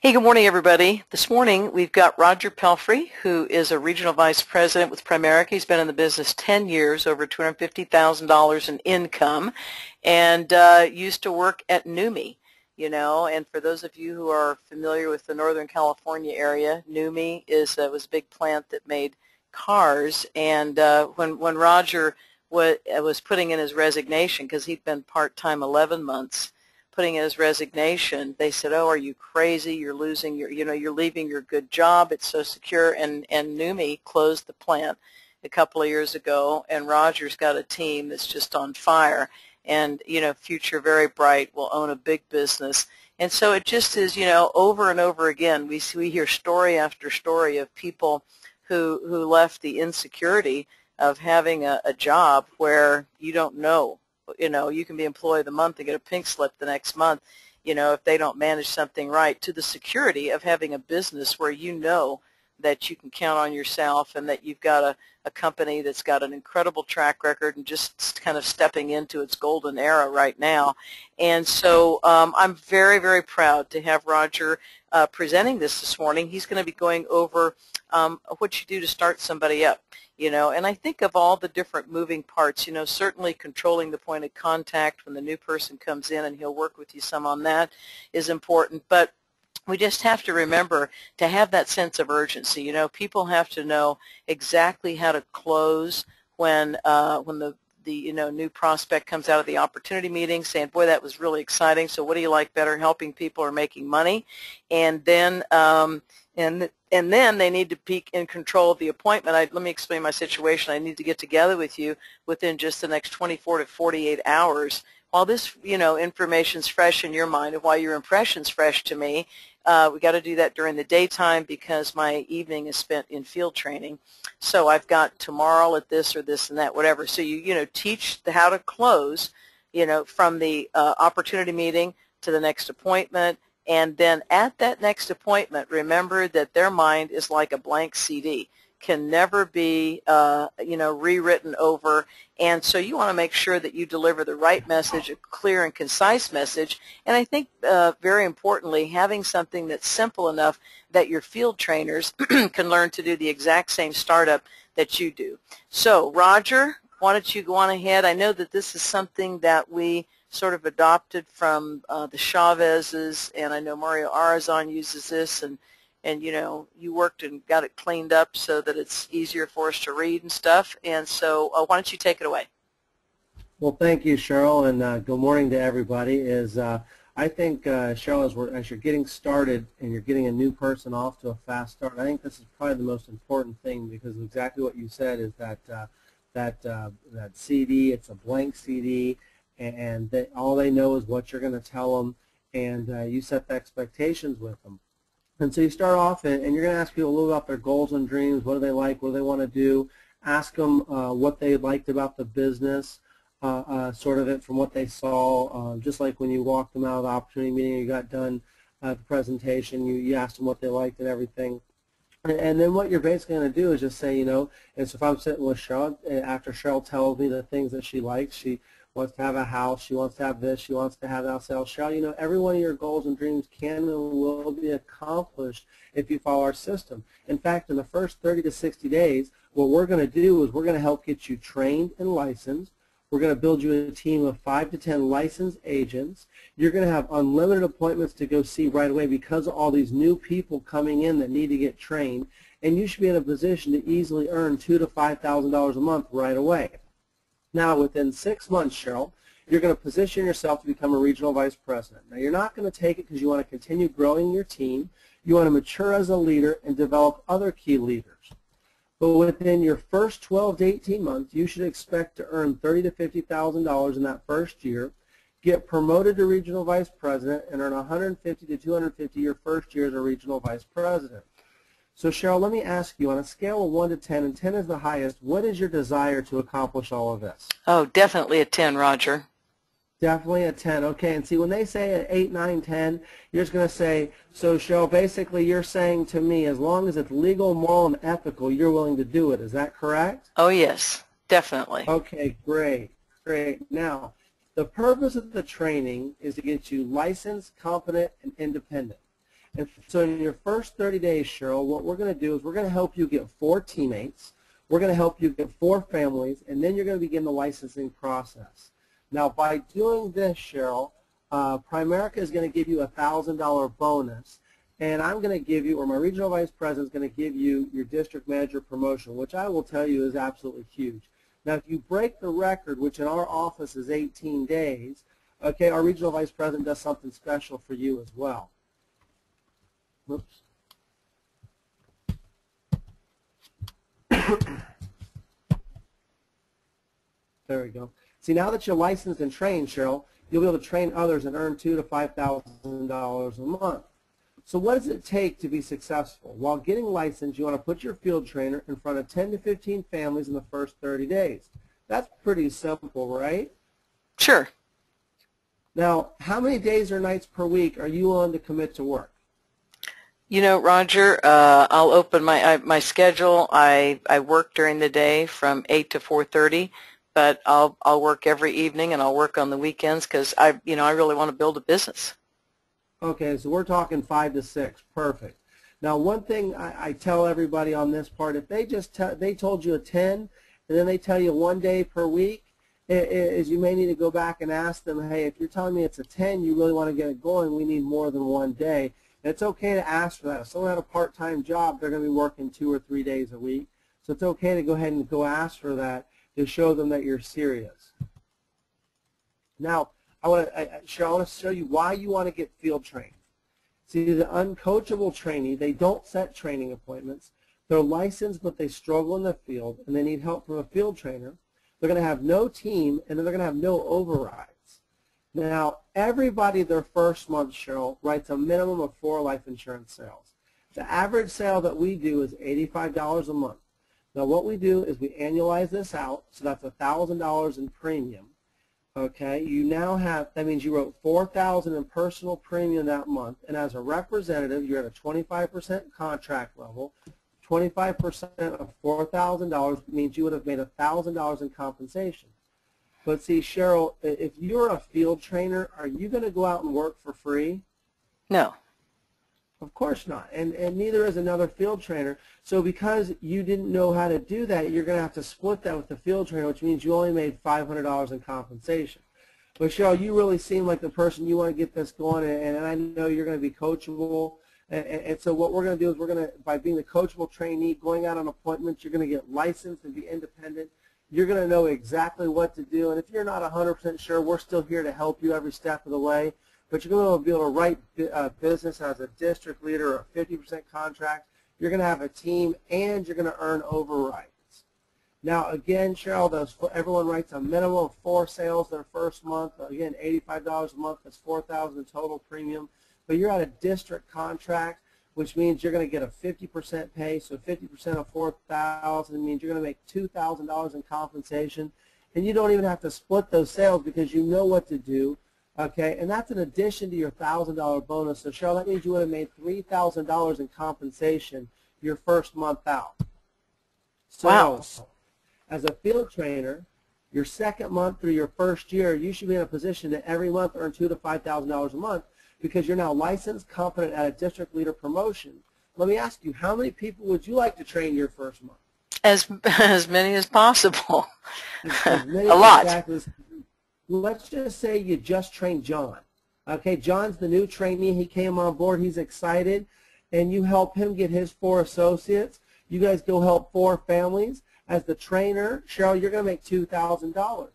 Hey, good morning, everybody. This morning, we've got Roger Pelphrey, who is a regional vice president with Primerica. He's been in the business 10 years, over $250,000 in income, and used to work at NUMMI, and for those of you who are familiar with the Northern California area, NUMMI was a big plant that made cars, and when Roger was putting in his resignation, because he'd been part-time 11 months, putting in his resignation, they said, "Oh, are you crazy? You're losing you're leaving your good job. It's so secure." And NUMMI closed the plant a couple of years ago, and Roger's got a team that's just on fire, and future very bright, will own a big business. And so it just is, over and over again, we hear story after story of people who left the insecurity of having a job where you don't know. You can be employed a month and get a pink slip the next month, if they don't manage something right, to the security of having a business where that you can count on yourself and that you've got a company that's got an incredible track record and just kind of stepping into its golden era right now. And so I'm very, very proud to have Roger presenting this morning. He's going to be going over what you do to start somebody up. And I think of all the different moving parts, certainly controlling the point of contact when the new person comes in, and he'll work with you some on that, is important. But we just have to remember to have that sense of urgency. People have to know exactly how to close when the new prospect comes out of the opportunity meeting saying, "Boy, that was really exciting. So what do you like better, helping people or making money?" And then and then they need to be in control of the appointment. Let me explain my situation. I need to get together with you within just the next 24 to 48 hours. While this, information's fresh in your mind, and while your impression's fresh to me, we got to do that during the daytime because my evening is spent in field training. So I've got tomorrow at this or this and that, whatever. So you teach how to close, from the opportunity meeting to the next appointment. And then at that next appointment, remember that their mind is like a blank CD, can never be, rewritten over. And so you want to make sure that you deliver the right message, a clear and concise message. And I think, very importantly, having something that's simple enough that your field trainers can learn to do the exact same startup that you do. So, Roger, why don't you go on ahead? I know that this is something that we sort of adopted from the Chavez's, and I know Mario Arazon uses this, and you worked and got it cleaned up so that it's easier for us to read and stuff. And so why don't you take it away? Well, thank you, Cheryl, and good morning to everybody. I think, Cheryl, as you're getting started and you're getting a new person off to a fast start, I think this is probably the most important thing, because exactly what you said is that CD, it's a blank CD, and all they know is what you're going to tell them, and you set the expectations with them. And so you start off, and you're going to ask people a little about their goals and dreams. What do they like? What do they want to do? Ask them what they liked about the business, sort of it from what they saw. Just like when you walked them out of the opportunity meeting, you got done the presentation, you asked them what they liked and everything. And then what you're basically going to do is just say, and so if I'm sitting with Cheryl, after Cheryl tells me the things that she likes, she wants to have a house, she wants to have this, she wants to have that sales. Cheryl, every one of your goals and dreams can and will be accomplished if you follow our system. In fact, in the first 30 to 60 days, what we're going to do is we're going to help get you trained and licensed. We're going to build you a team of 5 to 10 licensed agents. You're going to have unlimited appointments to go see right away because of all these new people coming in that need to get trained. And you should be in a position to easily earn $2,000 to $5,000 a month right away. Now, within 6 months, Cheryl, you're going to position yourself to become a regional vice president. Now, you're not going to take it because you want to continue growing your team. You want to mature as a leader and develop other key leaders. But within your first 12 to 18 months, you should expect to earn $30,000 to $50,000 in that first year, get promoted to regional vice president, and earn $150,000 to $250,000 your first year as a regional vice president. So, Cheryl, let me ask you, on a scale of 1 to 10, and 10 is the highest, what is your desire to accomplish all of this? Oh, definitely a 10, Roger. Definitely a 10. Okay, and see, when they say an 8, 9, 10, you're just going to say, so, Cheryl, basically you're saying to me, as long as it's legal, moral, and ethical, you're willing to do it. Is that correct? Oh, yes, definitely. Okay, great, great. Now, the purpose of the training is to get you licensed, competent, and independent. In So in your first 30 days, Cheryl, what we're going to do is we're going to help you get 4 teammates. We're going to help you get 4 families, and then you're going to begin the licensing process. Now, by doing this, Cheryl, Primerica is going to give you a $1,000 bonus, and I'm going to give you, or my regional vice president is going to give you your district manager promotion, which I will tell you is absolutely huge. Now, if you break the record, which in our office is 18 days, okay, our regional vice president does something special for you as well. Whoops. There we go. See, now that you're licensed and trained, Cheryl, you'll be able to train others and earn $2,000 to $5,000 a month. So what does it take to be successful? While getting licensed, you want to put your field trainer in front of 10 to 15 families in the first 30 days. That's pretty simple, right? Sure. Now, how many days or nights per week are you willing to commit to work? You know, Roger, I'll open my schedule. I work during the day from 8 to 4:30, but I'll work every evening and I'll work on the weekends because I really want to build a business. Okay, so we're talking 5 to 6. Perfect. Now, one thing I tell everybody on this part, if they told you a 10 and then they tell you 1 day per week, is you may need to go back and ask them, hey, if you're telling me it's a 10, you really want to get it going, we need more than 1 day. And it's okay to ask for that. If someone had a part-time job, they're going to be working 2 or 3 days a week. So it's okay to go ahead and go ask for that to show them that you're serious. Now, Cheryl, I want to show you why you want to get field trained. See, the uncoachable trainee, they don't set training appointments. They're licensed, but they struggle in the field, and they need help from a field trainer. They're going to have no team, and then they're going to have no overrides. Now, everybody their first month, Cheryl, writes a minimum of 4 life insurance sales. The average sale that we do is $85 a month. Now, what we do is we annualize this out, so that's $1,000 in premium. Okay, you now have, that means you wrote $4,000 in personal premium that month, and as a representative, you're at a 25% contract level. 25% of $4,000 means you would have made $1,000 in compensation. But see, Cheryl, if you're a field trainer, are you going to go out and work for free? No. Of course not, and neither is another field trainer. So because you didn't know how to do that, you're going to have to split that with the field trainer, which means you only made $500 in compensation. But Cheryl, you really seem like the person you want to get this going, and I know you're going to be coachable. And so what we're going to do is we're going to, by being the coachable trainee, going out on appointments, you're going to get licensed and be independent. You're going to know exactly what to do. And if you're not 100% sure, we're still here to help you every step of the way. But you're going to be able to write business as a district leader or a 50% contract. You're going to have a team, and you're going to earn overrides. Now, again, Cheryl, everyone writes a minimum of 4 sales their first month. Again, $85 a month. That's $4,000 in total premium. But you're at a district contract, which means you're going to get a 50% pay. So 50% of $4,000 means you're going to make $2,000 in compensation. And you don't even have to split those sales because you know what to do. Okay, and that's in addition to your $1,000 bonus. So, Cheryl, that means you would have made $3,000 in compensation your first month out. So, wow. As a field trainer, your second month through your first year, you should be in a position to every month earn $2,000 to $5,000 a month because you're now licensed, competent at a district leader promotion. Let me ask you, how many people would you like to train your first month? As many as possible. As many a lot. Exactly. Let's just say you just trained John. Okay, John's the new trainee. He came on board. He's excited. And you help him get his 4 associates. You guys go help 4 families. As the trainer, Cheryl, you're going to make $2,000.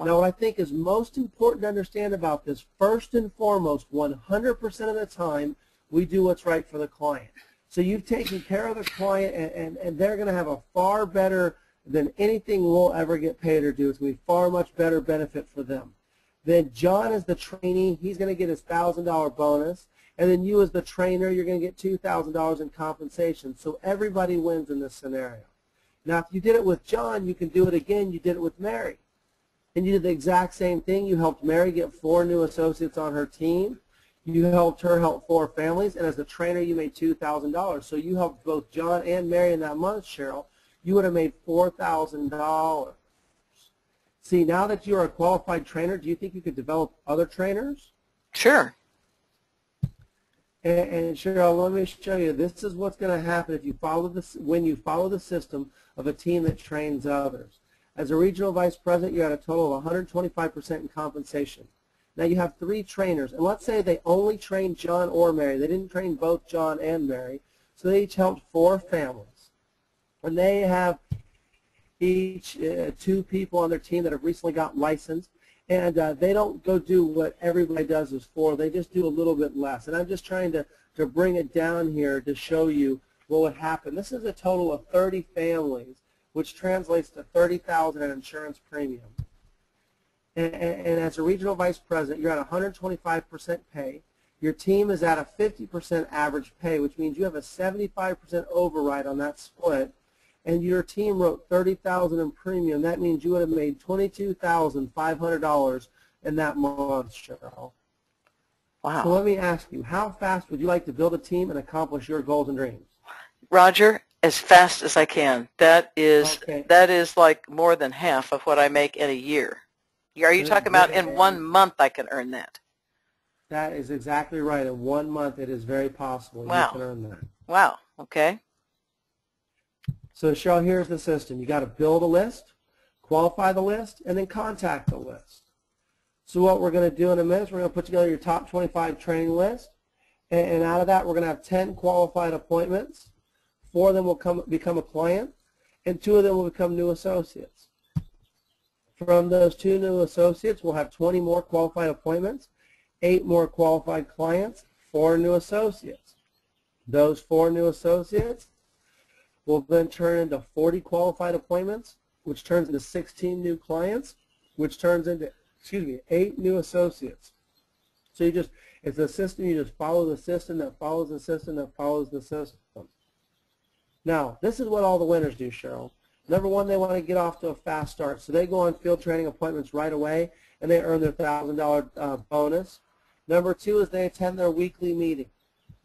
Now, what I think is most important to understand about this, first and foremost, 100% of the time, we do what's right for the client. So you've taken care of the client, and they're going to have a far better than anything we'll ever get paid or do. It's going to be far much better benefit for them. Then John is the trainee. He's going to get his $1,000 bonus. And then you as the trainer, you're going to get $2,000 in compensation. So everybody wins in this scenario. Now, if you did it with John, you can do it again. You did it with Mary. And you did the exact same thing. You helped Mary get 4 new associates on her team. You helped her help 4 families. And as a trainer, you made $2,000. So you helped both John and Mary in that month, Cheryl. You would have made $4,000. See, now that you're a qualified trainer, do you think you could develop other trainers? Sure. And Cheryl, let me show you. This is what's going to happen if you follow this, when you follow the system of a team that trains others. As a regional vice president, you had a total of 125% in compensation. Now you have 3 trainers, and let's say they only trained John or Mary. They didn't train both John and Mary, so they each helped 4 families. And they have each 2 people on their team that have recently got licensed, and they don't go do what everybody does is 4. They just do a little bit less. And I'm just trying to bring it down here to show you what would happen. This is a total of 30 families, which translates to $30,000 in insurance premium. And as a regional vice president, you're at 125% pay. Your team is at a 50% average pay, which means you have a 75% override on that split. And your team wrote $30,000 in premium. That means you would have made $22,500 in that month, Cheryl. Wow. So let me ask you, how fast would you like to build a team and accomplish your goals and dreams? Roger, as fast as I can. That is like more than half of what I make in a year. Are you talking about in 1 month I can earn that? That is exactly right. In 1 month, it is very possible you can earn that. Wow. Okay. So, Cheryl, here's the system. You got to build a list, qualify the list, and then contact the list. So what we're going to do in a minute is we're going to put together your top 25 training list, and out of that we're going to have 10 qualified appointments. 4 of them will become a client, and 2 of them will become new associates. From those 2 new associates, we'll have 20 more qualified appointments, 8 more qualified clients, 4 new associates. Those 4 new associates will then turn into 40 qualified appointments, which turns into 16 new clients, which turns into, 8 new associates. So it's a system, you just follow the system that follows the system that follows the system. Now, this is what all the winners do, Cheryl. Number 1, they want to get off to a fast start. So they go on field training appointments right away, and they earn their $1,000 bonus. Number 2 is they attend their weekly meeting.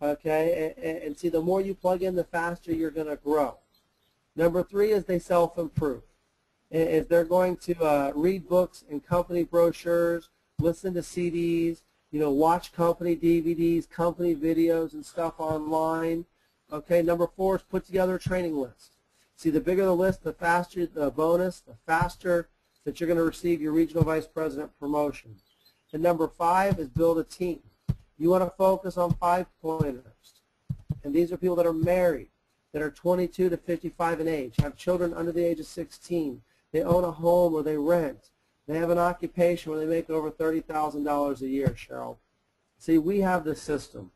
Okay, and see, the more you plug in, the faster you're going to grow. Number 3 is they self-improve. Is they're going to read books and company brochures, listen to CDs, watch company DVDs, company videos and stuff online. Okay, number 4 is put together a training list. See, the bigger the list, the faster the bonus, the faster that you're going to receive your regional vice president promotion. And number 5 is build a team. You want to focus on 5-pointers. And these are people that are married, that are 22 to 55 in age, have children under the age of 16. They own a home or they rent. They have an occupation where they make over $30,000 a year, Cheryl. See, we have the system.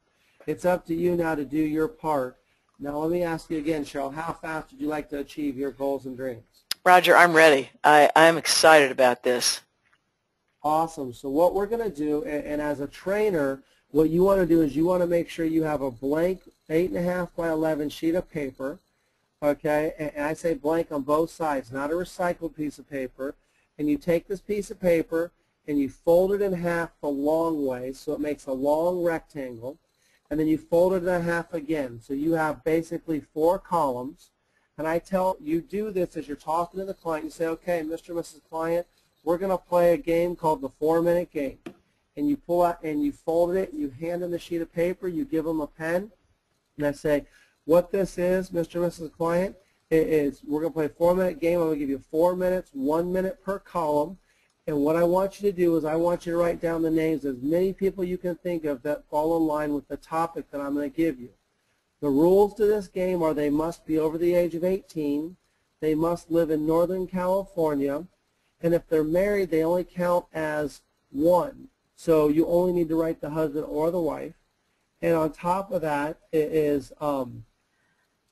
It's up to you now to do your part. Now, let me ask you again, Cheryl, how fast would you like to achieve your goals and dreams? Roger, I'm ready. I'm excited about this. Awesome. So what we're going to do, and as a trainer, what you want to do is you want to make sure you have a blank 8.5 by 11 sheet of paper, okay, and I say blank on both sides, not a recycled piece of paper, and you take this piece of paper and you fold it in half the long way so it makes a long rectangle, and then you fold it in half again. So you have basically 4 columns, and I tell you do this as you're talking to the client. You say, okay, Mr. and Mrs. Client, we're going to play a game called the 4-minute game. And you pull out and you fold it, you hand them the sheet of paper, you give them a pen, and I say, what this is, Mr. and Mrs. Client, is we're going to play a 4-minute game. I'm going to give you 4 minutes, 1 minute per column. And what I want you to do is I want you to write down the names of as many people you can think of that fall in line with the topic that I'm going to give you. The rules to this game are they must be over the age of 18, they must live in Northern California, and if they're married, they only count as 1. So you only need to write the husband or the wife. And on top of that is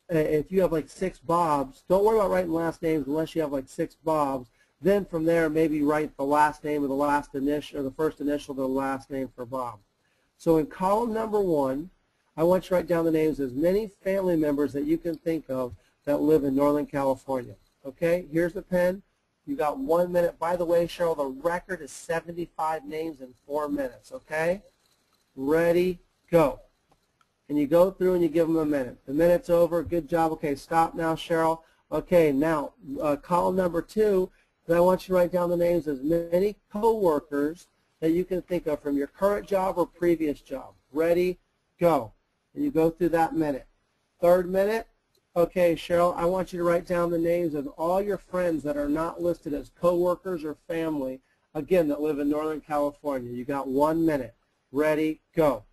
if you have like 6 Bobs, don't worry about writing last names unless you have like 6 Bobs. Then from there, maybe write the last name or the last initial, or the first initial of the last name for Bob. So in column number 1, I want you to write down the names of as many family members that you can think of that live in Northern California. Okay, here's the pen. You got 1 minute. By the way, Cheryl, the record is 75 names in 4 minutes. Okay, ready, go. And you go through and you give them a minute. The minute's over. Good job. Okay, stop now, Cheryl. Okay, now column number 2. And I want you to write down the names of as many co-workers that you can think of from your current job or previous job. Ready, go. and you go through that minute. Third minute, okay, Cheryl, I want you to write down the names of all your friends that are not listed as coworkers or family, again, that live in Northern California. You got 1 minute. Ready, go.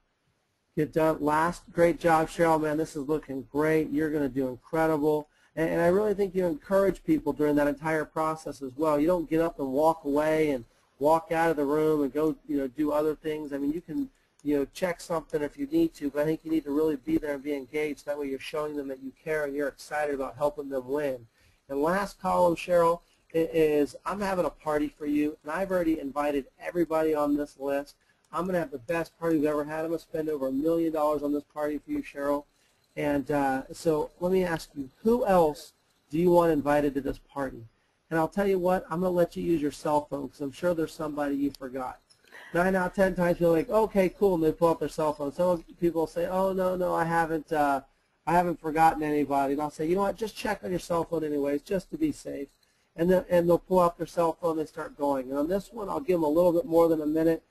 Get done. Last, great job, Cheryl. Man, this is looking great. You're going to do incredible. And I really think you encourage people during that entire process as well. You don't get up and walk away and walk out of the room and go, do other things. I mean, you can, check something if you need to, but I think you need to really be there and be engaged. That way you're showing them that you care and you're excited about helping them win. And last column, Cheryl, is I'm having a party for you, and I've already invited everybody on this list. I'm going to have the best party we've ever had. I'm going to spend over $1 million on this party for you, Cheryl. And so let me ask you, who else do you want invited to this party? And I'll tell you what, I'm going to let you use your cell phone because I'm sure there's somebody you forgot. 9 out of 10 times you're like, okay, cool, and they pull up their cell phone. Some people say, oh, no, I haven't forgotten anybody. And I'll say, you know what, just check on your cell phone anyways, just to be safe. And they'll pull out their cell phone and they start going. And on this one, I'll give them a little bit more than a minute,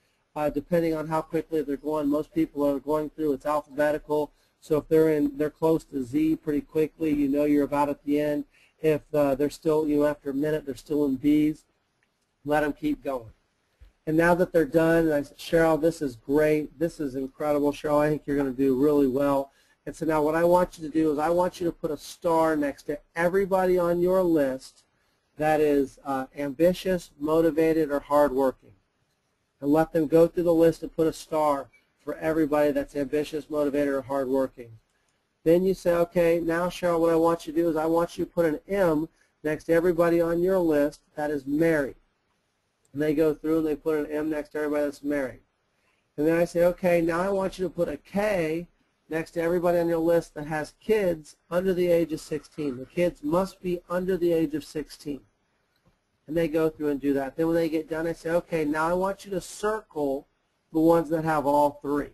depending on how quickly they're going. Most people are going through, it's alphabetical. So if they're close to Z pretty quickly, you're about at the end. If they're still, after a minute, they're still in B's, let them keep going. And now that they're done, and I said, Cheryl, this is great. This is incredible, Cheryl. I think you're going to do really well. And so now what I want you to do is I want you to put a star next to everybody on your list that is ambitious, motivated, or hardworking. And let them go through the list and put a star for everybody that's ambitious, motivated, or hardworking. Then you say, okay, now, Cheryl, what I want you to do is I want you to put an M next to everybody on your list that is married. And they go through and they put an M next to everybody that's married. And then I say, okay, now I want you to put a K next to everybody on your list that has kids under the age of 16. The kids must be under the age of 16. And they go through and do that. Then when they get done, I say, okay, now I want you to circle the ones that have all three.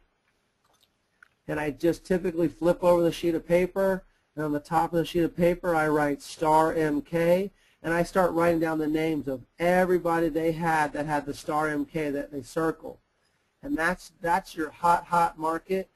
And I just typically flip over the sheet of paper, and on the top of the sheet of paper I write star MK, and I start writing down the names of everybody they had that had the star MK that they circled. And that's your hot market.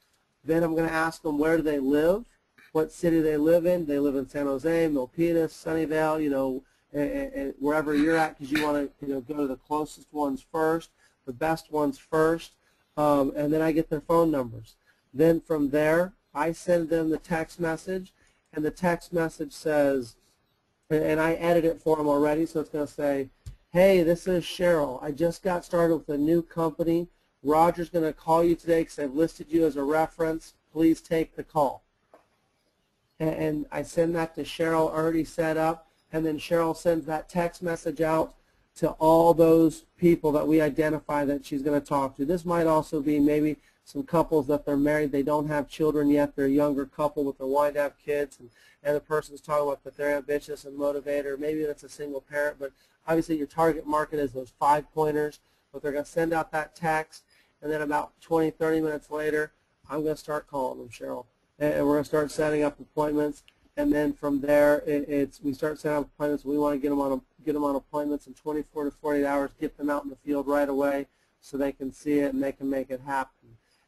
Then I'm going to ask them where do they live, what city they live in. They live in San Jose, Milpitas, Sunnyvale, and wherever you're at, because you want to go to the closest ones first, the best ones first, and then I get their phone numbers. Then from there, I send them the text message, and the text message says, and I edit it for them already, so it's going to say, hey, this is Cheryl. I just got started with a new company. Roger's going to call you today because I've listed you as a reference. Please take the call. And I send that to Cheryl already set up, and then Cheryl sends that text message out to all those people that we identify that she's going to talk to. This might also be maybe some couples that they're married, they don't have children yet, they're a younger couple but they're wanting to have kids, and the person's talking about that they're ambitious and motivated, or maybe it's a single parent, but obviously your target market is those 5-pointers, but they're going to send out that text, and then about 20, 30 minutes later, I'm going to start calling them, Cheryl, and we're going to start setting up appointments, and then from there, we start setting up appointments. We want to get them on appointments in 24 to 48 hours, get them out in the field right away so they can see it and they can make it happen.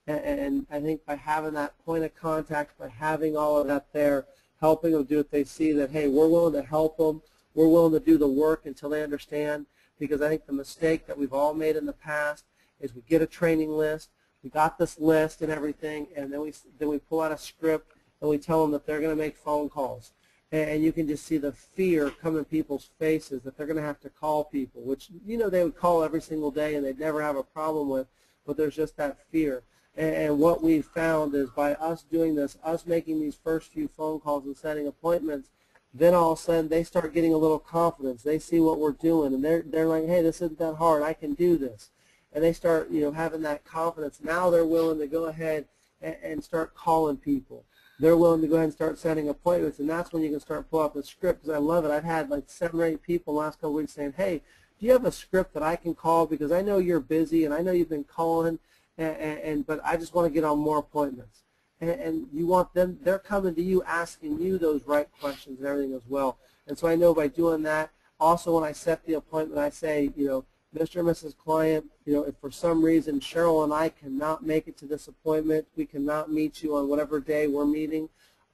And I think by having that point of contact, by having all of that there, helping them do it, they see that, hey, we're willing to help them, we're willing to do the work until they understand, because I think the mistake that we've all made in the past is we get a training list, we got this list and everything, and then we pull out a script and we tell them that they're going to make phone calls. And you can just see the fear come in people's faces that they're going to have to call people, which, they would call every single day and they'd never have a problem with, but there's just that fear. And what we've found is by us doing this, us making these first few phone calls and setting appointments, then all of a sudden they start getting a little confidence. They see what we're doing, and they're like, hey, this isn't that hard. I can do this. And they start, having that confidence. Now they're willing to go ahead and start calling people. They're willing to go ahead and start setting appointments, and that's when you can start pulling up the script, because I love it. I've had like 7 or 8 people the last couple weeks saying, hey, do you have a script that I can call, because I know you're busy and I know you've been calling, but I just want to get on more appointments. And you want them, they're coming to you asking you those right questions and everything as well. And so I know by doing that, also when I set the appointment, I say, Mr. and Mrs. Client, if for some reason Cheryl and I cannot make it to this appointment, we cannot meet you on whatever day we're meeting,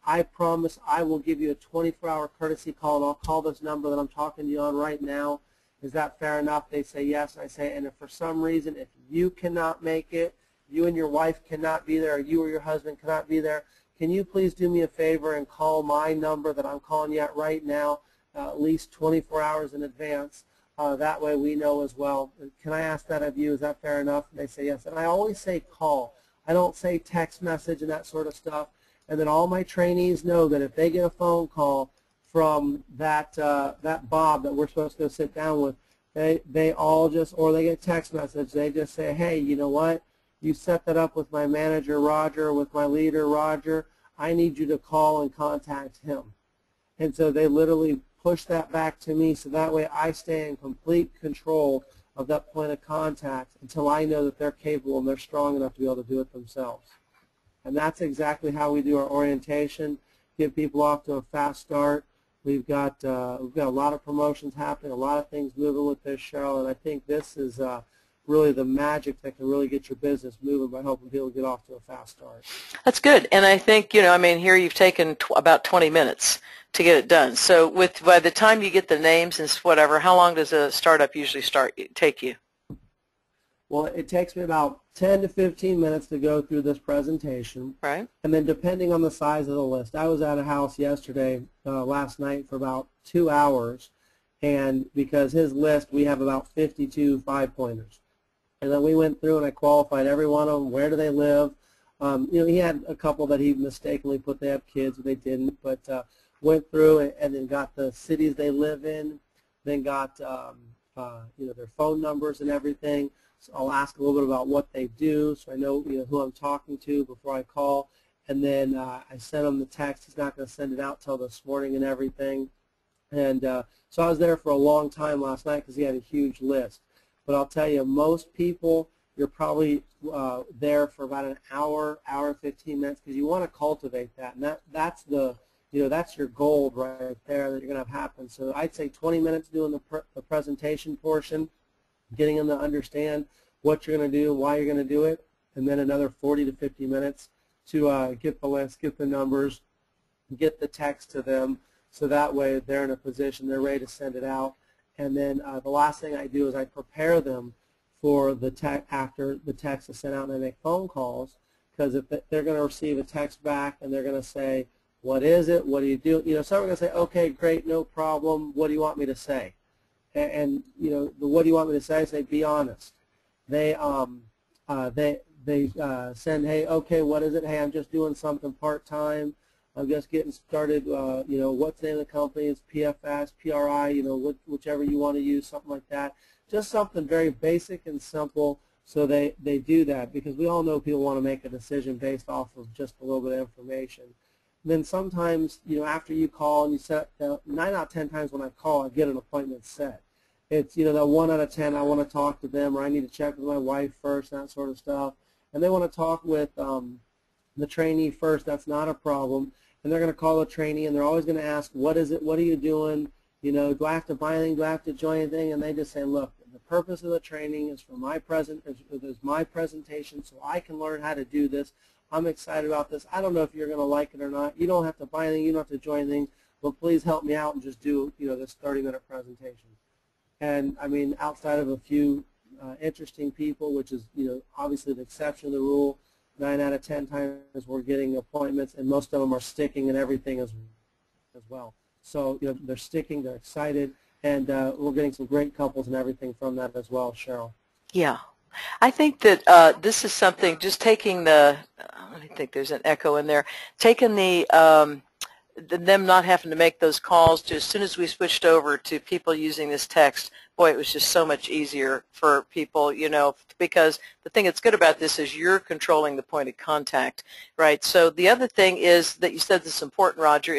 I promise I will give you a 24-hour courtesy call, and I'll call this number that I'm talking to you on right now. Is that fair enough? They say yes, and I say, and if for some reason, if you cannot make it, you and your wife cannot be there, or you or your husband cannot be there, can you please do me a favor and call my number that I'm calling you at right now at least 24 hours in advance? That way we know as well. Can I ask that of you? Is that fair enough? And they say yes. And I always say call. I don't say text message and that sort of stuff. And then all my trainees know that if they get a phone call from that Bob that we're supposed to go sit down with, they all just, or they get a text message, they just say, hey, you know what? You set that up with my manager, Roger, with my leader, Roger. I need you to call and contact him. And so they literally push that back to me, so that way I stay in complete control of that point of contact until I know that they're capable and they're strong enough to be able to do it themselves. And that's exactly how we do our orientation, get people off to a fast start. We've got a lot of promotions happening, a lot of things moving with this, Cheryl, and I think this is really the magic that can really get your business moving by helping people get off to a fast start. That's good. And I think, I mean, here you've taken about 20 minutes to get it done. So by the time you get the names and whatever, how long does a startup usually take you? Well, it takes me about 10 to 15 minutes to go through this presentation. Right. And then depending on the size of the list, I was at a house yesterday, last night, for about 2 hours. And because his list, we have about 52 5-pointers. And then we went through and I qualified every one of them. Where do they live? He had a couple that he mistakenly put they have kids, but they didn't. But went through and then got the cities they live in, then got their phone numbers and everything. So I'll ask a little bit about what they do, so I know who I'm talking to before I call. And then I sent him the text. He's not going to send it out till this morning and everything. And so I was there for a long time last night because he had a huge list. But I'll tell you, most people, you're probably there for about an hour, hour and 15 minutes, because you want to cultivate that. And that's that's your gold right there that you're going to have happen. So I'd say 20 minutes doing the presentation portion, getting them to understand what you're going to do, why you're going to do it, and then another 40 to 50 minutes to get the list, get the numbers, get the text to them, so that way they're in a position, they're ready to send it out. And then the last thing I do is I prepare them for the after the text is sent out, and I make phone calls, because if they're going to receive a text back and they're going to say, what is it, what do you do? Some are going to say, okay, great, no problem, what do you want me to say? And what do you want me to say? I say, be honest. They send, hey, okay, what is it? Hey, I'm just doing something part-time. I'm just getting started. What's the name of the company? It's PFS, PRI, whichever you want to use, something like that. Just something very basic and simple, so they do that, because we all know people want to make a decision based off of just a little bit of information. And then sometimes, after you call and you set, 9 out of 10 times when I call, I get an appointment set. It's, that 1 out of 10, I want to talk to them, or I need to check with my wife first, that sort of stuff. And they want to talk with the trainee first. That's not a problem. And they're going to call the trainee, and they're always going to ask, what is it, what are you doing, do I have to buy anything, do I have to join anything? And they just say, look, the purpose of the training is for my presentation, so I can learn how to do this. I'm excited about this. I don't know if you're going to like it or not. You don't have to buy anything, you don't have to join anything, but please help me out and just do this 30-minute presentation. And I mean, outside of a few interesting people, which is obviously the exception to the rule, 9 out of 10 times we're getting appointments, and most of them are sticking and everything as well. So they're sticking, they're excited, and we're getting some great couples and everything from that as well, Cheryl. Yeah. I think that this is something, just taking the, let me think, there's an echo in there, taking them not having to make those calls. Just as soon as we switched over to people using this text, boy, it was just so much easier for people, because the thing that's good about this is you're controlling the point of contact, right? So the other thing is that you said this is important, Roger,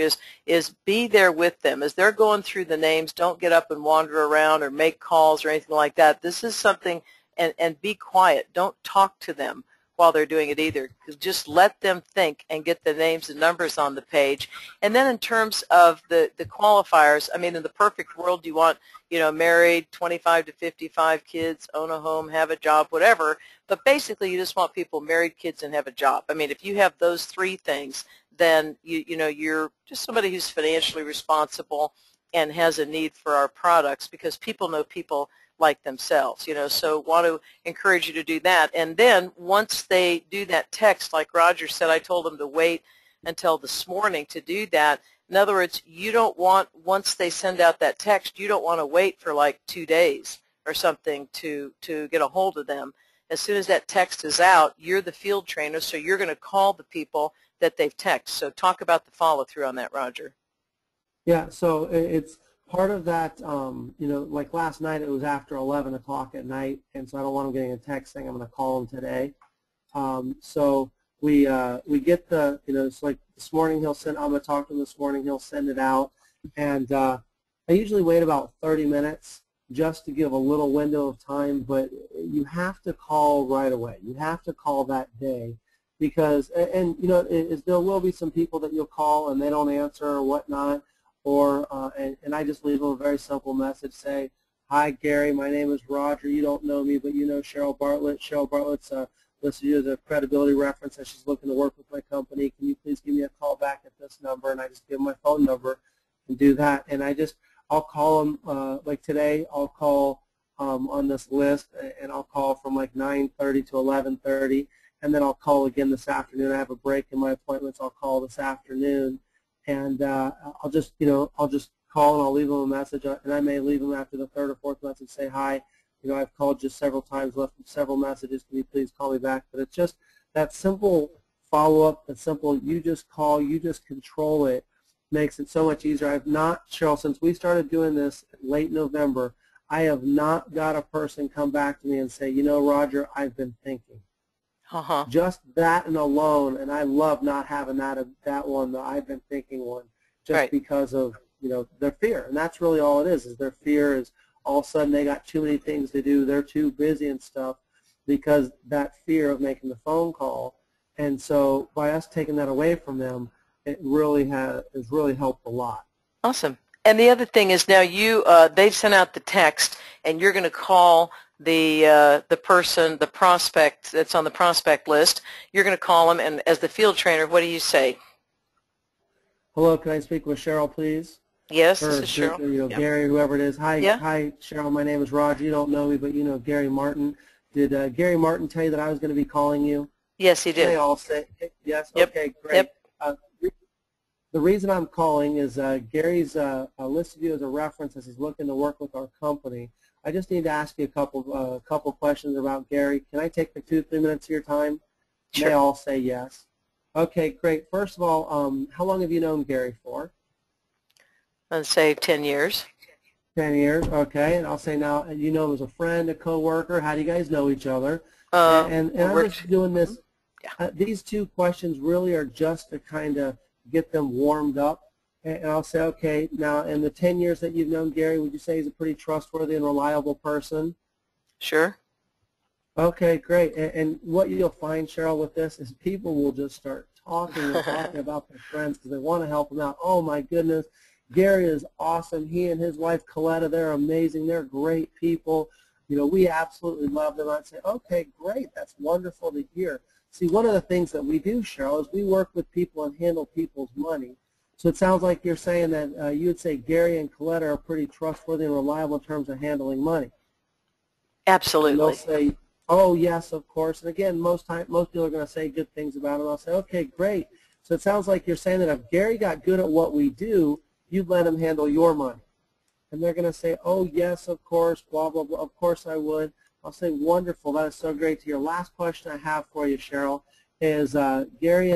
is be there with them. As they're going through the names, don't get up and wander around or make calls or anything like that. This is something, and be quiet. Don't talk to them while they're doing it either. Just let them think and get the names and numbers on the page. And then in terms of the qualifiers, I mean, in the perfect world, you want, married, 25 to 55, kids, own a home, have a job, whatever. But basically, you just want people married, kids, and have a job. I mean, if you have those three things, then you're just somebody who's financially responsible and has a need for our products, because people know people like themselves, so want to encourage you to do that. And then once they do that text, like Roger said, I told them to wait until this morning to do that. In other words, you don't want, once they send out that text, you don't want to wait for like 2 days or something to get a hold of them. As soon as that text is out, you're the field trainer, so you're going to call the people that they've texted. So talk about the follow-through on that, Roger. Yeah, so it's part of that, like last night it was after 11 o'clock at night, and so I don't want them getting a text saying I'm going to call them today. So we get the, it's like this morning I'm going to talk to him this morning, he'll send it out, and I usually wait about 30 minutes just to give a little window of time, but you have to call right away. You have to call that day, because, and there will be some people that you'll call and they don't answer or whatnot, or and I just leave them a very simple message, say, "Hi Gary, my name is Roger. You don't know me, but you know Cheryl Bartlett. Cheryl Bartlett's listed you as a credibility reference, and she's looking to work with my company. Can you please give me a call back at this number?" And I just give them my phone number and do that. And I'll call them, like today, I'll call on this list, and I'll call from like 9:30 to 11:30, and then I'll call again this afternoon. I have a break in my appointments. I'll call this afternoon, and I'll just call and I'll leave them a message, and I may leave them after the third or fourth message, say, "Hi, I've called just several times, left several messages. Can you please call me back?" But it's just that simple follow-up, that simple, you just call, you just control it, makes it so much easier. I've not, Cheryl, since we started doing this late November, I have not got a person come back to me and say, Roger, I've been thinking. Just that and alone, and I love not having that one, the I've been thinking one, just right. Because of their fear, and that's really all it is their fear is all of a sudden they got too many things to do, they're too busy and stuff, because that fear of making the phone call. And so by us taking that away from them, it really has really helped a lot. Awesome. And the other thing is now they've sent out the text, and you're going to call the person, the prospect that's on the prospect list. You're going to call them, and as the field trainer, what do you say? Hello, can I speak with Cheryl, please? Yes, or, this is Cheryl. Yep. Gary, whoever it is. Hi, yeah. Hi, Cheryl. My name is Roger. You don't know me, but you know Gary Martin. Did Gary Martin tell you that I was going to be calling you? Yes, he did. They all say yes. Yep. Okay, great. Yep. The reason I'm calling is Gary's listed you as a reference as he's looking to work with our company. I just need to ask you a couple questions about Gary. Can I take the 2-3 minutes of your time? Sure. They all say yes. Okay, great. First of all, how long have you known Gary for? Let's say 10 years. 10 years, okay. And I'll say now, you know him as a friend, a co-worker. How do you guys know each other? And I'm just doing this. Yeah. These two questions really are just to kind of get them warmed up. And I'll say, okay, now in the 10 years that you've known Gary, would you say he's a pretty trustworthy and reliable person? Sure. Okay, great. And what you'll find, Cheryl, with this is people will just start talking and talking about their friends because they want to help them out. Oh, my goodness, Gary is awesome. He and his wife, Coletta, they're amazing. They're great people. We absolutely love them. I'd say, okay, great. That's wonderful to hear. See, one of the things that we do, Cheryl, is we work with people and handle people's money. So it sounds like you're saying that you would say Gary and Coletta are pretty trustworthy and reliable in terms of handling money. Absolutely. And they'll say, oh, yes, of course. And again, most people are going to say good things about him. I'll say, okay, great. So it sounds like you're saying that if Gary got good at what we do, you'd let him handle your money. And they're going to say, oh, yes, of course, blah, blah, blah. Of course I would. I'll say, wonderful. That is so great to hear. Last question I have for you, Cheryl, is Gary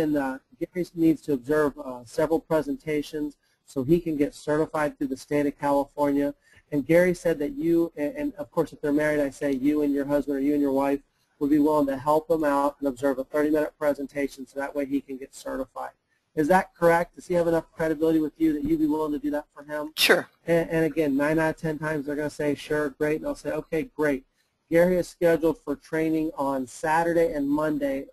needs to observe several presentations so he can get certified through the state of California. And Gary said that you, and of course if they're married, I say you and your husband or you and your wife would be willing to help him out and observe a 30-minute presentation so that way he can get certified. Is that correct? Does he have enough credibility with you that you'd be willing to do that for him? Sure. And again, 9 out of 10 times they're going to say, sure, great. And I'll say, okay, great. Gary is scheduled for training on Saturday and Monday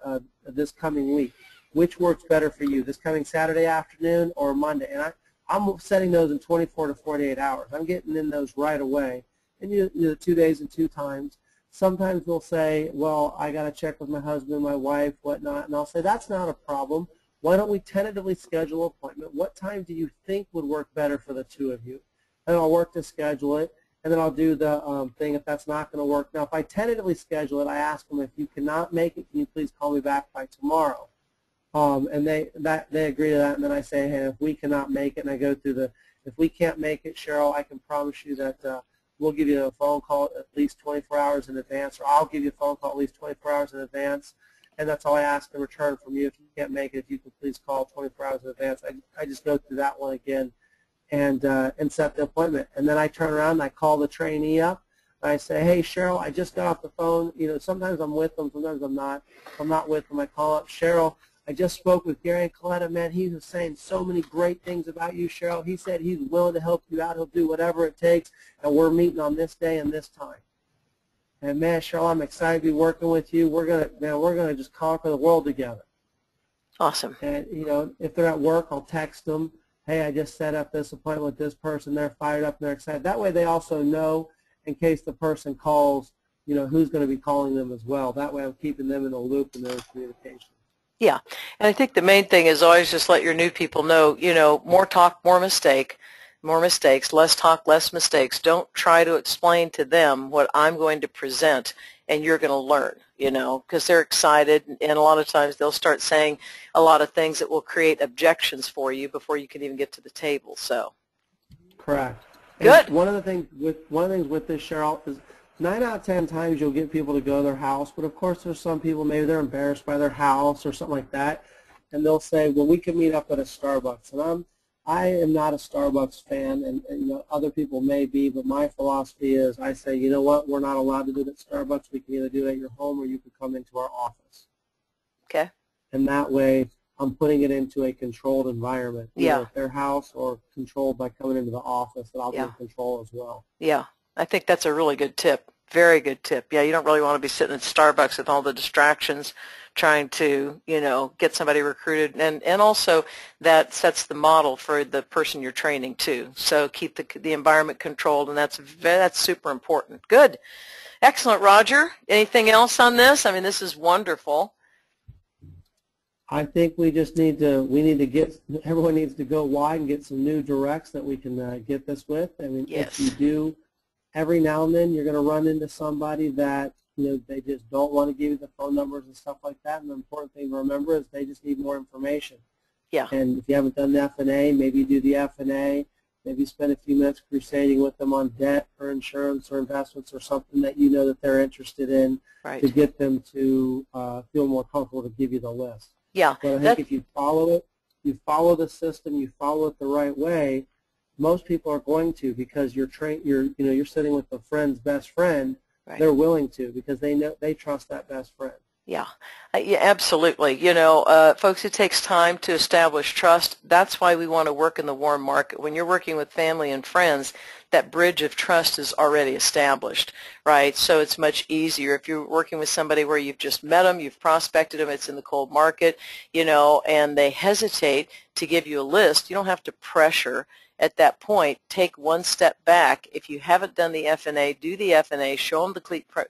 this coming week. Which works better for you, this coming Saturday afternoon or Monday? And I'm setting those in 24 to 48 hours. I'm getting in those right away. And you know, 2 days and 2 times. Sometimes they'll say, well, I got to check with my husband, my wife, whatnot. And I'll say, that's not a problem. Why don't we tentatively schedule an appointment? What time do you think would work better for the 2 of you? And I'll work to schedule it. And then I'll do the thing if that's not going to work. Now, if I tentatively schedule it, I ask them, if you cannot make it, can you please call me back by tomorrow? And they agree to that. And then I say, hey, if we cannot make it, and I go through if we can't make it, Cheryl, I can promise you that we'll give you a phone call at least 24 hours in advance, or I'll give you a phone call at least 24 hours in advance. And that's all I ask in return from you. If you can't make it, if you can please call 24 hours in advance. I just go through that one again and set the appointment. And then I turn around and I call the trainee up. I say, hey, Cheryl, I just got off the phone. You know, sometimes I'm with them, sometimes I'm not. If I'm not with them, I call up, Cheryl, I just spoke with Gary and Coletta. Man, he was saying so many great things about you, Cheryl. He said he's willing to help you out. He'll do whatever it takes, and we're meeting on this day and this time. And man, Cheryl, I'm excited to be working with you. We're gonna just conquer the world together. Awesome. And you know, if they're at work, I'll text them, hey, I just set up this appointment with this person. They're fired up and they're excited. That way, they also know in case the person calls, you know, who's going to be calling them as well. That way, I'm keeping them in the loop in their communication. Yeah, and I think the main thing is always just let your new people know, you know, more talk, more mistakes, less talk, less mistakes. Don't try to explain to them what I'm going to present and you're going to learn, you know, because they're excited, and a lot of times they'll start saying a lot of things that will create objections for you before you can even get to the table. So correct. Good. And one of the things with this, Cheryl, is 9 out of 10 times you'll get people to go to their house, but of course there's some people, maybe they're embarrassed by their house or something like that, and they'll say, well, we can meet up at a Starbucks. And I am not a Starbucks fan, and you know, other people may be, but my philosophy is I say, you know what, we're not allowed to do it at Starbucks. We can either do it at your home or you can come into our office. Okay. And that way I'm putting it into a controlled environment, either Yeah. at their house or controlled by coming into the office, that I'll be in control as well. Yeah, I think that's a really good tip. Very good tip. Yeah, you don't really want to be sitting at Starbucks with all the distractions trying to, you know, get somebody recruited. And also that sets the model for the person you're training too. So keep the environment controlled, and that's super important. Good. Excellent, Roger. Anything else on this? I mean, this is wonderful. I think we just everyone needs to go wide and get some new directs that we can get this with. I mean, Yes. if you do, every now and then you're going to run into somebody that, you know, they just don't want to give you the phone numbers and stuff like that. And the important thing to remember is they just need more information. Yeah. And if you haven't done the F&A, maybe you do the F&A. Maybe spend a few minutes crusading with them on debt or insurance or investments or something that you know that they're interested in, Right. to get them to feel more comfortable to give you the list. Yeah. But I think if you follow it, you follow the system, you follow it the right way, most people are going to, because you're sitting with a friend's best friend. Right. They're willing to, because they trust that best friend. Yeah, yeah, absolutely. You know, folks, it takes time to establish trust. That's why we want to work in the warm market. When you're working with family and friends, that bridge of trust is already established, right? So it's much easier. If you're working with somebody where you've just met them, you've prospected them, it's in the cold market, you know, and they hesitate to give you a list, you don't have to pressure. At that point, take one step back. If you haven't done the F&A, do the F&A, show them the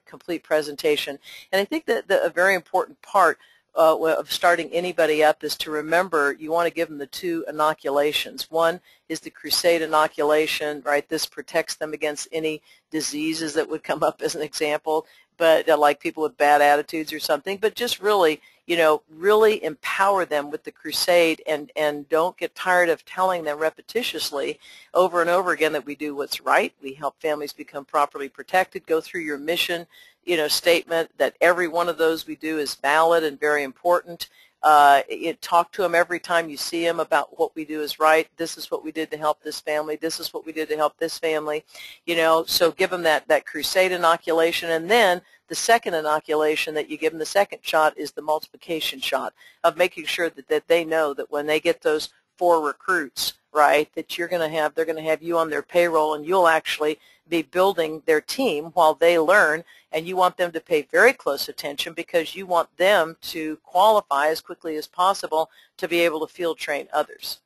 complete presentation. And I think that a very important part of starting anybody up is to remember you want to give them the 2 inoculations. One is the Crusade inoculation, right? This protects them against any diseases that would come up as an example, but like people with bad attitudes or something, but just really, you know, really empower them with the Crusade, and don't get tired of telling them repetitiously over and over again that we do what's right. We help families become properly protected. Go through your mission, you know, statement that every one of those we do is valid and very important. Talk to them every time you see them about what we do is right. This is what we did to help this family. This is what we did to help this family. You know, so give them that Crusade inoculation, and then the second inoculation that you give them, the second shot, is the multiplication shot of making sure that they know that when they get those 4 recruits, right, that you're going to have, they're going to have you on their payroll, and you'll actually be building their team while they learn, and you want them to pay very close attention because you want them to qualify as quickly as possible to be able to field train others.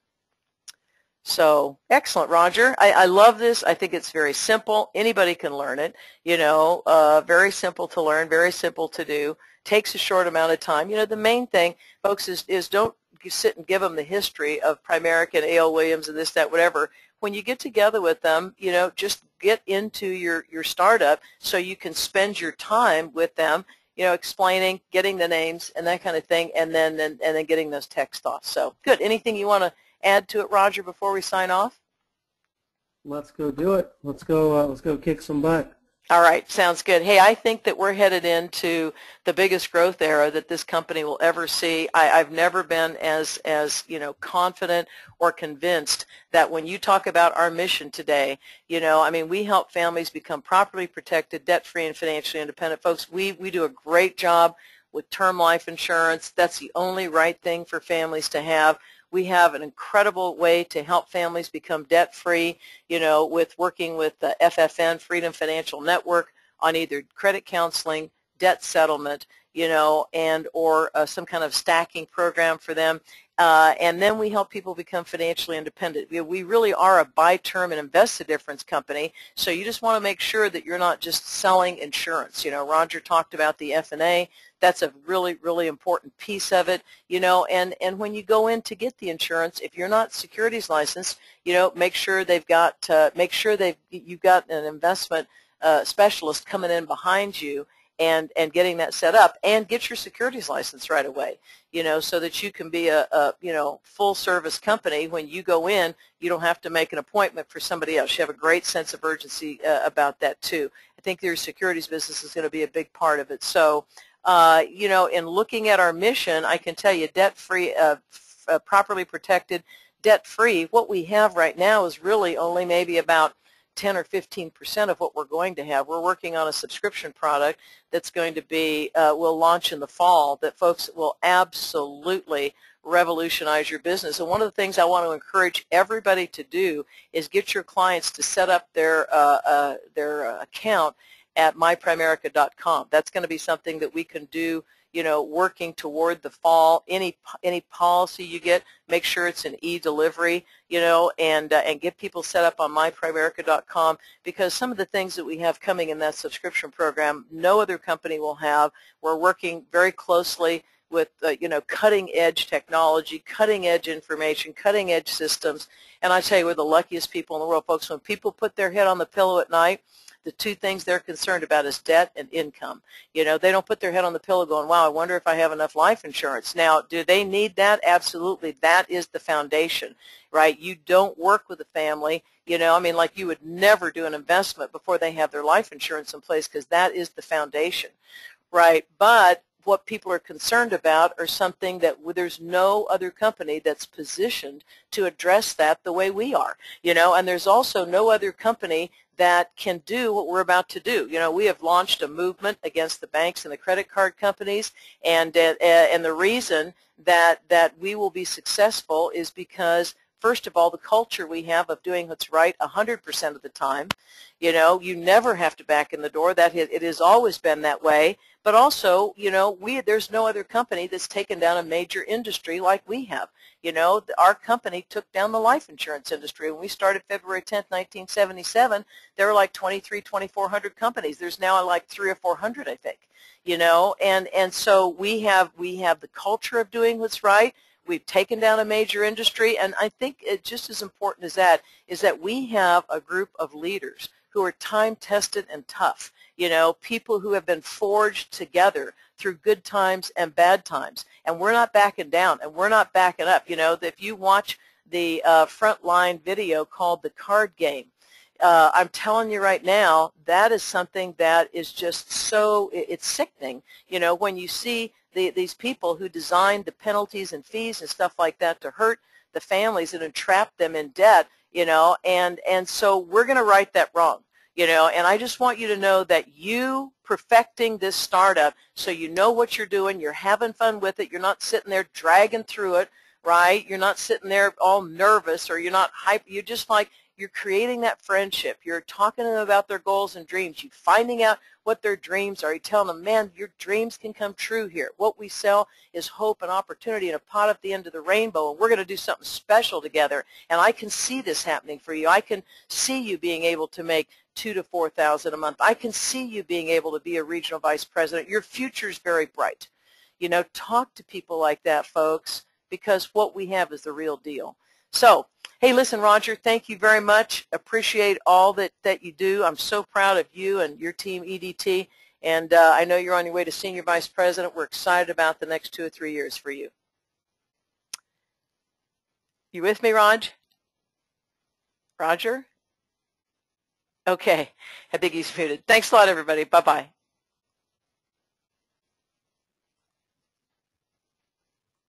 So excellent, Roger. I love this. I think it's very simple. Anybody can learn it. You know, very simple to learn, very simple to do. Takes a short amount of time. You know, the main thing, folks, is don't sit and give them the history of Primerica and A.L. Williams and this, that, whatever. When you get together with them, you know, just get into your startup so you can spend your time with them, you know, explaining, getting the names and that kind of thing, and then getting those texts off. So good. Anything you want to add to it, Roger, before we sign off? Let's go do it. Let's go kick some butt. All right, sounds good. Hey, I think that we're headed into the biggest growth era that this company will ever see. I've never been as you know, confident or convinced that when you talk about our mission today, you know, I mean, we help families become properly protected, debt-free, and financially independent. Folks, we do a great job with term life insurance. That's the only right thing for families to have. We have an incredible way to help families become debt-free, you know, with working with the FFN, Freedom Financial Network, on either credit counseling, debt settlement, you know, and or some kind of stacking program for them. And then we help people become financially independent. We really are a buy term and invest the difference company, so you just want to make sure that you're not just selling insurance. You know, Roger talked about the F&A. That's a really, really important piece of it, you know, and when you go in to get the insurance, if you're not securities licensed, you know, make sure you've got an investment specialist coming in behind you and getting that set up, and get your securities license right away, you know, so that you can be a you know, full service company. When you go in, you don't have to make an appointment for somebody else. You have a great sense of urgency about that too. I think your securities business is going to be a big part of it. So you know, in looking at our mission, I can tell you debt-free, properly protected, debt-free, what we have right now is really only maybe about 10 or 15% of what we're going to have. We're working on a subscription product that's going to be, we'll launch in the fall, that folks will absolutely revolutionize your business. And one of the things I want to encourage everybody to do is get your clients to set up their account at myprimerica.com. That's going to be something that we can do, you know, working toward the fall. Any policy you get, make sure it's an e-delivery, you know, and get people set up on myprimerica.com, because some of the things that we have coming in that subscription program, no other company will have. We're working very closely with, you know, cutting-edge technology, cutting-edge information, cutting-edge systems. And I tell you, we're the luckiest people in the world, folks. When people put their head on the pillow at night, the two things they're concerned about is debt and income. You know, they don't put their head on the pillow going, wow, I wonder if I have enough life insurance. Now, do they need that? Absolutely. That is the foundation, right? You don't work with a family, you know, I mean, like you would never do an investment before they have their life insurance in place, because that is the foundation, right? But what people are concerned about are something that there's no other company that's positioned to address that the way we are, you know, and there's also no other company that can do what we're about to do. You know, we have launched a movement against the banks and the credit card companies, and the reason that we will be successful is because, first of all, the culture we have of doing what's right 100% of the time. You know, you never have to back in the door. It has always been that way. But also, you know, there's no other company that's taken down a major industry like we have. You know, our company took down the life insurance industry. When we started February 10th, 1977, there were like 2,400 companies. There's now like 300 or 400, I think. You know, and so we have the culture of doing what's right. We've taken down a major industry, and I think just as important as that is that we have a group of leaders who are time-tested and tough, you know, people who have been forged together through good times and bad times, and we're not backing down, and we're not backing up. You know, if you watch the frontline video called The Card Game, I'm telling you right now, that is something that is just so, it's sickening, you know, when you see these people who designed the penalties and fees and stuff like that to hurt the families and entrap them in debt, you know, and so we're going to right that wrong, you know, and I just want you to know that you perfecting this startup, so you know what you're doing, you're having fun with it, you're not sitting there dragging through it right? You're not sitting there all nervous, or you're not hype. You're just like, you're creating that friendship. You're talking to them about their goals and dreams. You're finding out what their dreams are. You're telling them, man, your dreams can come true here. What we sell is hope and opportunity and a pot at the end of the rainbow, and we're going to do something special together. And I can see this happening for you. I can see you being able to make $2,000 to $4,000 a month. I can see you being able to be a regional vice president. Your future's very bright. You know, talk to people like that, folks, because what we have is the real deal. So, hey, listen, Roger, thank you very much. Appreciate all that you do. I'm so proud of you and your team, EDT, and I know you're on your way to Senior Vice President. We're excited about the next 2 or 3 years for you. You with me, Raj? Roger? Okay. I think he's muted. Thanks a lot, everybody. Bye-bye.